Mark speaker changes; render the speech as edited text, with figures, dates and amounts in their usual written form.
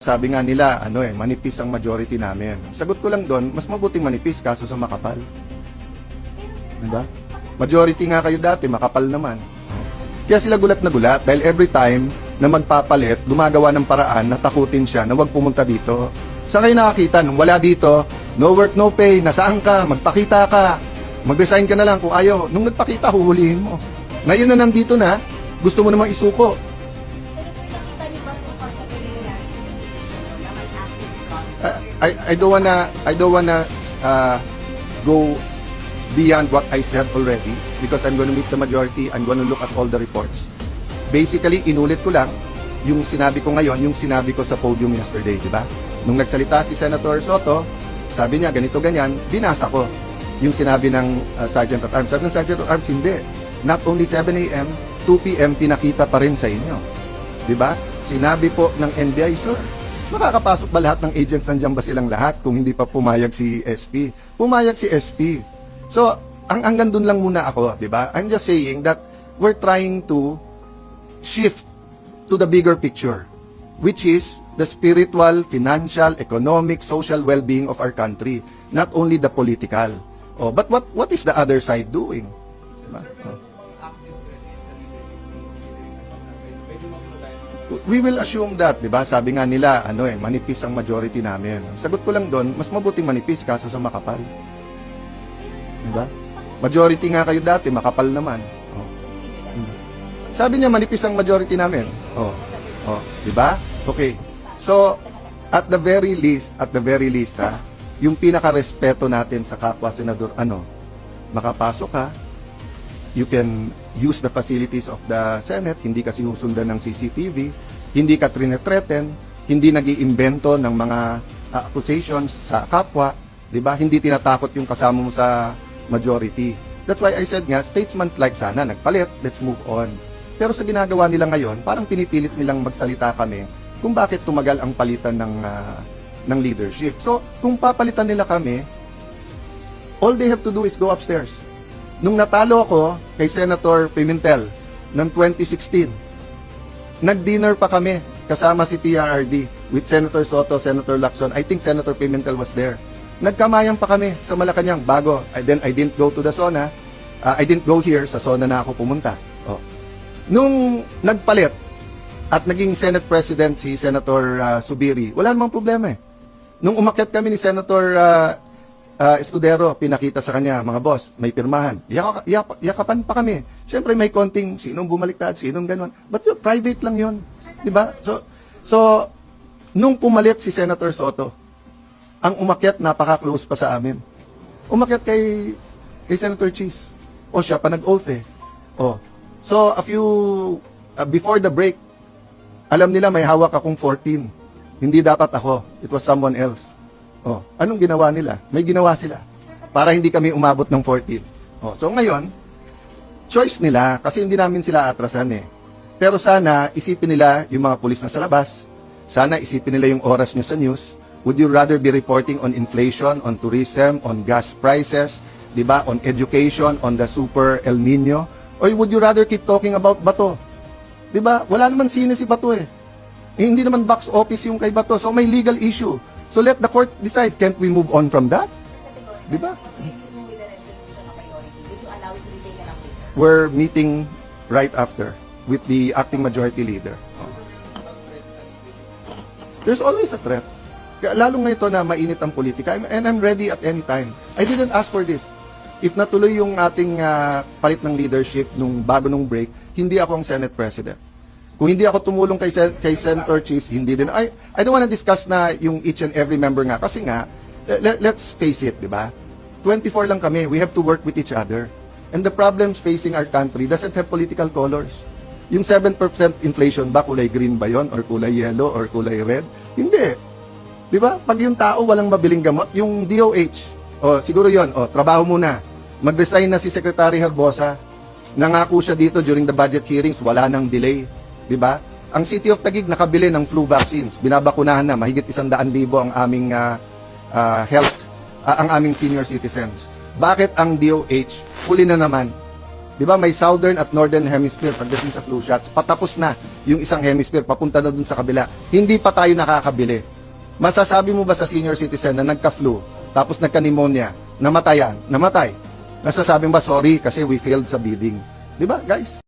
Speaker 1: Sabi nga nila, manipis ang majority namin. Sagot ko lang doon, mas mabuting manipis kaso sa makapal. Diba? Majority nga kayo dati, makapal naman. Kaya sila gulat na gulat dahil every time na magpapalit, gumagawa ng paraan na takutin siya na huwag pumunta dito. Saan kayo nakakita? Nung wala dito, no work, no pay, nasaan ka, magpakita ka, mag-resign ka na lang kung ayaw. Nung nagpakita, huhulihin mo. Ngayon na nandito na, gusto mo namang isuko. I don't wanna go beyond what I said already because I'm gonna meet the majority. I'm gonna look at all the reports. Basically, inulit ko lang yung sinabi ko ngayon, yung sinabi ko sa podium yesterday, di ba? Nung nagsalita si Senator Soto, sabi niya ganito ganyan, binasa ko yung sinabi ng Sergeant at Arms. Sabi ng Sergeant at Arms, hindi. Not only 7 a.m., 2 p.m. pinakita pa rin sa inyo. Di ba? Sinabi po ng NBI, sure. Makakapasok ba lahat ng agents? Nandiyan ba silang lahat kung hindi pa pumayag si SP? Pumayag si SP. So, hanggang dun lang muna ako, di ba? I'm just saying that we're trying to shift to the bigger picture, which is the spiritual, financial, economic, social well-being of our country, not only the political. Oh, but what is the other side doing? Diba? Oh. We will assume that, di ba? Sabi nga nila, manipis ang majority namin. Sagot ko lang doon, mas mabuting manipis kaso sa makapal. Di ba? Majority nga kayo dati, makapal naman. Oh. Sabi niya, manipis ang majority namin. Oh. Oh, di ba? Okay. So, at the very least, yung pinaka-respeto natin sa kapwa senador, makapasok ka, you can use the facilities of the Senate, hindi ka sinusundan ng CCTV, hindi ka threaten, hindi nag-iimbento ng mga accusations sa kapwa, di ba? Hindi tinatakot yung kasama mo sa majority. That's why I said nga, statesmen like sana, nagpalit, let's move on. Pero sa ginagawa nila ngayon, parang pinipilit nilang magsalita kami kung bakit tumagal ang palitan ng leadership. So, kung papalitan nila kami, all they have to do is go upstairs. Nung natalo ako kay Senator Pimentel ng 2016, nag-dinner pa kami kasama si PRRD with Senator Soto, Senator Lacson. I think Senator Pimentel was there. Nagkamayan pa kami sa Malacanang bago. Then I didn't go to the SONA. I didn't go here. Sa SONA na ako pumunta. Oh. Nung nagpalit at naging Senate President si Senator Subiri, wala namang problema eh. Nung umakyat kami ni Senator Escudero, pinakita sa kanya, mga boss, may pirmahan. Yakapan pa kami. Siyempre may konting sinong bumaliktad, sinong gano'n. But yun, private lang yun. Diba? So, nung pumalit si Senator Soto, ang umakyat, napaka-close pa sa amin. Umakyat kay Senator Cheese. O, siya pa nag-oath eh. O. So, before the break, alam nila may hawak akong 14. Hindi dapat ako. It was someone else. Oh, anong ginawa nila? May ginawa sila para hindi kami umabot ng 14. Oh, so ngayon, choice nila kasi hindi namin sila atrasan eh. Pero sana isipin nila yung mga pulis na sa labas. Sana isipin nila yung oras nyo sa news. Would you rather be reporting on inflation, on tourism, on gas prices, 'di ba, on education, on the super El Nino, or would you rather keep talking about Bato? 'Di ba? Wala naman sine si Bato eh. Hindi naman box office yung kay Bato. So may legal issue. So let the court decide. Can't we move on from that? Diba? We're meeting right after with the acting majority leader. There's always a threat. Lalo nga ito na mainit ang politika. And I'm ready at any time. I didn't ask for this. If natuloy yung ating palit ng leadership bago nung break, hindi ako ang Senate President. Kung hindi ako tumulong kay Senator Cheese, hindi din. I don't want to discuss na yung each and every member nga. Kasi nga, let's face it, di ba? 24 lang kami. We have to work with each other. And the problems facing our country doesn't have political colors. Yung 7% inflation ba, kulay green ba yon, or kulay yellow, or kulay red? Hindi. Di ba? Pag yung tao walang mabiling gamot, yung DOH, siguro yon, trabaho muna. Mag-resign na si Secretary Herbosa. Nangako siya dito during the budget hearings, wala nang delay. Diba? Ang City of Taguig nakabili ng flu vaccines. Binabakunahan na mahigit 100,000 ang aming ang aming senior citizens. Bakit ang DOH huli na naman? Di ba may southern at northern hemisphere pagdating sa flu shots, patapos na yung isang hemisphere, papunta na dun sa kabila. Hindi pa tayo nakakabili. Masasabi mo ba sa senior citizen na nagka-flu, tapos nagka-pneumonia, namatay? Nasasabi mo ba, sorry, kasi we failed sa bidding? Di ba, guys?